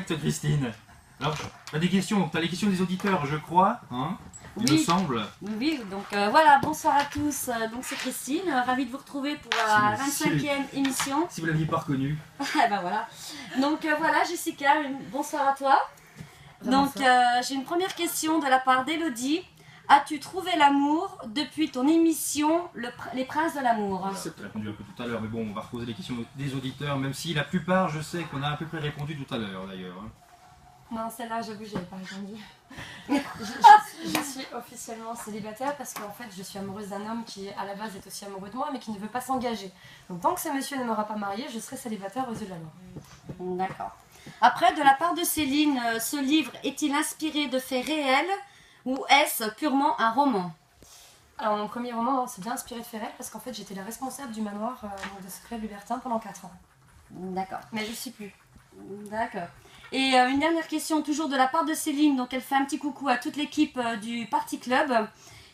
correct, Christine. Alors, tu as des questions, tu as les questions des auditeurs, je crois, hein, il me semble. Oui, donc voilà, bonsoir à tous. Donc c'est Christine, ravie de vous retrouver pour la 25e émission. Si vous ne l'aviez pas reconnue. Ben voilà. Donc voilà, Jessica, bonsoir à toi. Donc j'ai une première question de la part d'Elodie. As-tu trouvé l'amour depuis ton émission Les Princes de l'amour? J'ai répondu un peu tout à l'heure, mais bon, on va reposer les questions des auditeurs, même si la plupart, je sais qu'on a à peu près répondu tout à l'heure d'ailleurs. Non, celle-là, j'avoue, je n'avais pas répondu. Je suis officiellement célibataire parce qu'en fait, je suis amoureuse d'un homme qui, à la base, est aussi amoureux de moi, mais qui ne veut pas s'engager. Donc, tant que ce monsieur ne m'aura pas mariée, je serai célibataire aux yeux de la loi. D'accord. Après, de la part de Céline, ce livre est-il inspiré de faits réels ou est-ce purement un roman? Alors, mon premier roman, c'est bien inspiré de faits réels parce qu'en fait, j'étais la responsable du manoir de ce club libertin pendant 4 ans. D'accord. Mais je ne suis plus. D'accord. Et une dernière question, toujours de la part de Céline, donc elle fait un petit coucou à toute l'équipe du Party Club.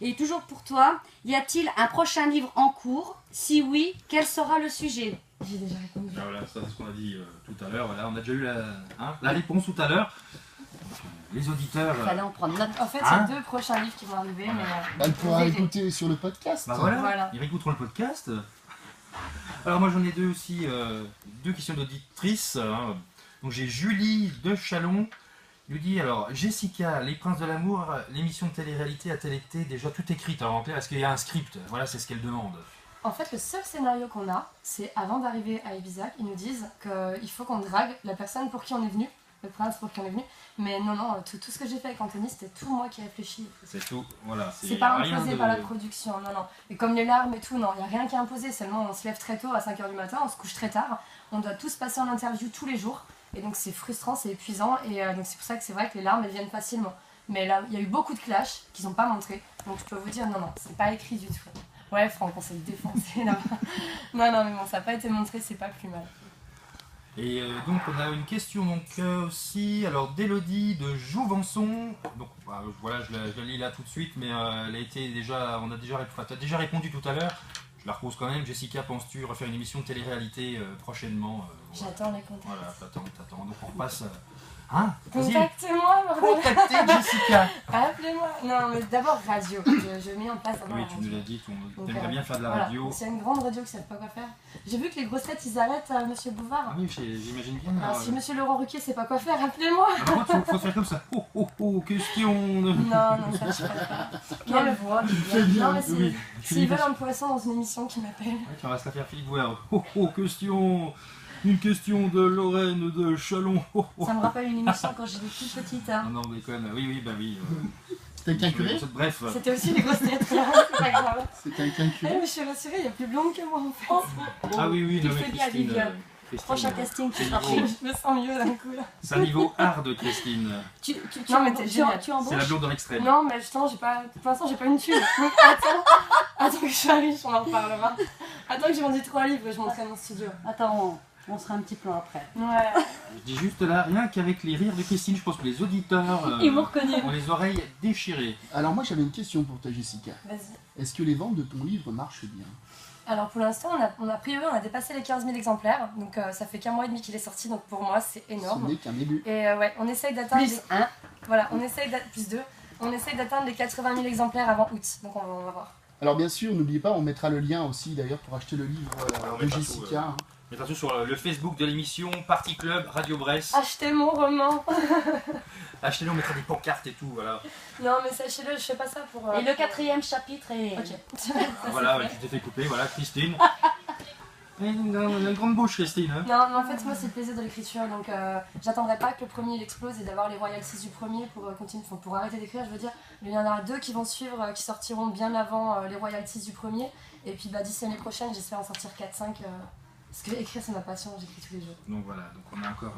Et toujours pour toi, y a-t-il un prochain livre en cours? Si oui, quel sera le sujet? J'ai déjà répondu. Ah, voilà, ça c'est ce qu'on a dit tout à l'heure, voilà, on a déjà eu la réponse tout à l'heure. Les auditeurs... Il fallait en prendre note. En fait, il y a 2 prochains livres qui vont arriver, mais... Elle pourra écouter sur le podcast. Bah voilà, ils réécouteront le podcast. Alors moi j'en ai deux aussi, 2 questions d'auditrices. Donc j'ai Julie de Chalon, il lui dit alors Jessica, Les Princes de l'amour, l'émission de télé-réalité a-t-elle été déjà tout écrite? Alors en clair, est-ce qu'il y a un script? Voilà, c'est ce qu'elle demande. En fait, le seul scénario qu'on a, c'est avant d'arriver à Ibiza, ils nous disent qu'il faut qu'on drague la personne pour qui on est venu, le prince pour qui on est venu. Mais non, tout ce que j'ai fait avec Anthony, c'était tout moi qui ai réfléchi. C'est tout, voilà. C'est pas imposé par la production, non. Et comme les larmes et tout, non, il n'y a rien qui est imposé, seulement on se lève très tôt à 5h du matin, on se couche très tard, on doit tous passer en interview tous les jours. Et donc c'est frustrant, c'est épuisant, et donc c'est pour ça que c'est vrai que les larmes elles viennent facilement. Mais là, il y a eu beaucoup de clashs qu'ils n'ont pas montré, donc je peux vous dire non, c'est pas écrit du tout. Ouais, Franck, on s'est défoncé là. non, mais bon, ça n'a pas été montré, c'est pas plus mal. Et donc on a une question donc aussi, alors d'Elodie de Jouvençon. Donc voilà, je la lis là tout de suite, mais elle a été déjà, t'as déjà répondu tout à l'heure. Je la repose quand même. Jessica, penses-tu refaire une émission de télé-réalité prochainement? J'attends les contacts. Voilà, t'attends. Donc on repasse. Hein? Contactez-moi, Contactez Jessica. Appelez-moi. Non, mais d'abord radio. Je mets en place d'abord Oui, la tu radio. nous l'as dit, Donc, t'aimerais bien faire de la voilà. radio. C'est une grande radio qui ne savent pas quoi faire. J'ai vu que les grosses têtes, ils arrêtent Monsieur Bouvard. Ah oui, j'imagine bien. Alors, si Monsieur Laurent Ruquier sait pas quoi faire, appelez-moi. Alors, il faut faire comme ça. Question. Non, ça je ferai pas. Quelle voix. Non, mais s'ils veulent un poisson dans une émission, qui m'appellent. Ouais, tu vas se la faire Philippe Bouer. Question. Une question de Lorraine de Chalon. Ça me rappelle une émission quand j'étais toute petite. Hein. Non, mais quand même, oui. C'était un curé? Bref. C'était aussi les grosses têtes, c'est pas grave. C'était un curé? Mais je suis rassurée, il y a plus blonde que moi en fait. Ah oui, tu non, mais fais bien, Christine. Viviane. Prochain casting, tu seras pris. Je me sens mieux d'un coup là. C'est un niveau hard, Christine. Non, mais t'es génial. Tu embauches? C'est la blonde dans l'extrême. Non, mais justement, pour l'instant, j'ai pas une thune. Donc attends que je sois riche, on en reparlera. Attends que j'ai vendu 3 livres et je montrerai mon studio. Attends, on sera un petit plan après. Ouais. Je dis juste là, rien qu'avec les rires de Christine, je pense que les auditeurs Ils m'ont reconnu. ont les oreilles déchirées. Alors moi j'avais une question pour toi Jessica. Vas-y. Est-ce que les ventes de ton livre marchent bien? Alors pour l'instant, on a dépassé les 15 000 exemplaires. Donc ça fait qu'1 mois et demi qu'il est sorti. Donc pour moi, c'est énorme. Ce n'est qu'un début. Et ouais, on essaye d'atteindre. Plus 1. Voilà, plus 2. On essaye d'atteindre les 80 000 exemplaires avant août. Donc on va voir. Alors bien sûr, n'oubliez pas, on mettra le lien aussi d'ailleurs pour acheter le livre de Jessica. On mettra tout sur le Facebook de l'émission Party Club Radio Brest. Achetez mon roman. Achetez-le, on mettra des pancartes et tout, voilà. Non mais sachez-le, je fais pas ça pour... Et le 4e chapitre est... Ok. Voilà, tu t'es fait couper, voilà, Christine. Une grande bouche, Christine. Hein. Non, mais en fait, moi, c'est le plaisir de l'écriture. Donc, j'attendrai pas que le premier il explose et d'avoir les royalties du premier pour continuer, pour arrêter d'écrire. Je veux dire, il y en aura 2 qui vont suivre, qui sortiront bien avant les royalties du premier. Et puis, d'ici l'année prochaine, j'espère en sortir 4-5. Parce que écrire, c'est ma passion, j'écris tous les jours. Donc voilà, donc on a encore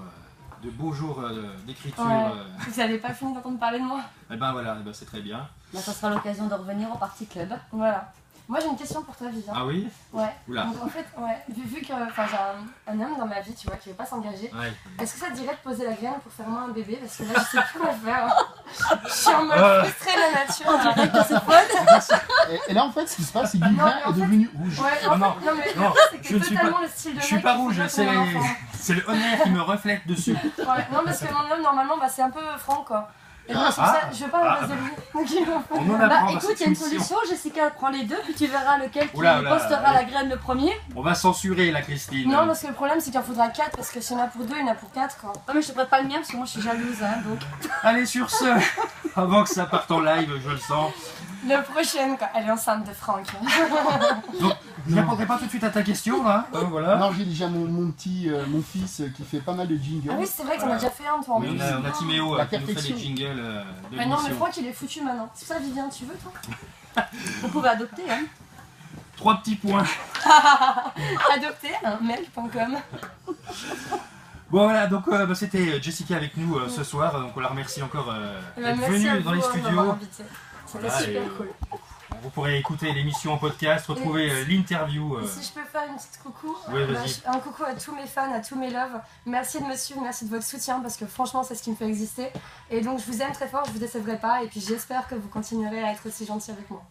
de beaux jours d'écriture. Ouais. Vous n'avez pas fini d'entendre parler de moi? Eh ben voilà, c'est très bien. Ça sera l'occasion de revenir au Party Club. Voilà. Moi j'ai une question pour toi, Vivien. Ah oui? Ouais. Oula. Donc en fait, ouais, vu que j'ai un homme dans ma vie, tu vois, qui veut pas s'engager, Ouais. est-ce que ça te dirait de poser la graine pour faire moi un bébé? Parce que là, je sais plus quoi faire. Je suis en mode frustrée la nature. On dirait que c'est fun. Et là, en fait, ce qui se passe, c'est que Non, Vivien mais en est fait- devenu rouge. Ouais, Non, en non, fait, non, mais non, c'est que je ne suis totalement pas- le style de Je suis mec pas qui rouge, fait c'est pour mon enfant. le honneur qui me reflète dessus. Ouais, non, parce que mon homme, normalement, bah, c'est un peu franc, quoi. Et moi, c'est pour Ah. ça, je veux pas en de lui. Donc, il m'en faut. On en Bah apprend dans écoute, cette il y a une émission. solution, Jessica prend les deux, puis tu verras lequel qui Oula, oula, postera allez. la graine le premier. On va censurer la Christine. Non, parce que le problème, c'est qu'il en faudra 4, parce que s'il y en a pour 2, il y en a pour 4, quoi. Ouais, mais je te prête pas le mien parce que moi je suis jalouse, hein, donc. Allez, sur ce, avant que ça parte en live, je le sens. Le prochain, quoi. Elle est enceinte de Franck. Donc, je ne répondrai pas tout de suite à ta question, là. Voilà. Non, j'ai déjà mon fils qui fait pas mal de jingles. Ah oui, c'est vrai que t'en as déjà fait un, toi, en Oui, plus. on a Timéo La qui nous fait perfection. les jingles de Mais non, mais l'émission. Franck, il est foutu maintenant. C'est ça, Vivien, tu veux, toi? Vous pouvez adopter, hein. 3 petits points. Adopter un mail.com. Bon voilà, donc c'était Jessica avec nous ce soir, donc on la remercie encore d'être Merci à venue vous dans les de m'avoir studios. invité. C'était Voilà, super et, cool. Vous pourrez écouter l'émission en podcast, retrouver l'interview. Et si je peux faire une petite coucou, Ouais, vas-y. un coucou à tous mes fans, à tous mes loves. Merci de me suivre, merci de votre soutien parce que franchement c'est ce qui me fait exister. Et donc je vous aime très fort, je vous décevrai pas et puis j'espère que vous continuerez à être aussi gentils avec moi.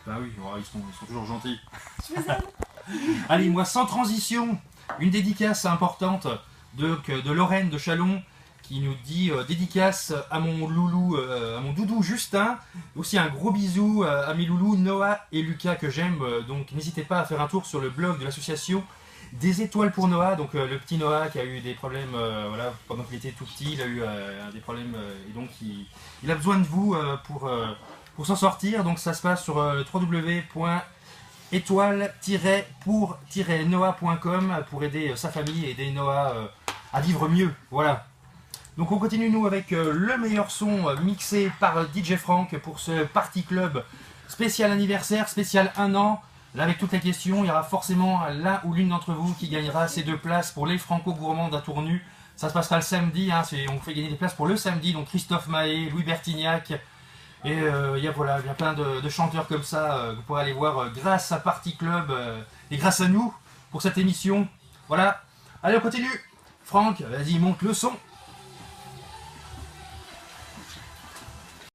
Bah oui, oh, ils sont toujours gentils. Je vous aime. Allez, moi sans transition, une dédicace importante de Lorraine de Chalon qui nous dit dédicace à mon loulou, à mon doudou Justin. Aussi un gros bisou à mes loulous Noah et Lucas que j'aime. Donc n'hésitez pas à faire un tour sur le blog de l'association Des Étoiles pour Noah. Donc le petit Noah qui a eu des problèmes voilà, pendant qu'il était tout petit, il a eu des problèmes et donc il a besoin de vous pour s'en sortir. Donc ça se passe sur www.étoile-pour-noah.com pour aider sa famille et aider Noah à vivre mieux. Voilà. Donc on continue nous avec le meilleur son mixé par DJ Frank pour ce Party Club spécial anniversaire, spécial 1 an. Là avec toutes les questions, il y aura forcément l'un ou l'une d'entre vous qui gagnera ces 2 places pour les Franco-Gourmands à Tournu. Ça se passera le samedi, hein, on fait gagner des places pour le samedi, donc Christophe Mahé, Louis Bertignac. Et il y a plein de chanteurs comme ça que vous pourrez aller voir grâce à Party Club et grâce à nous pour cette émission. Voilà. Allez, on continue. Franck, vas-y, monte le son.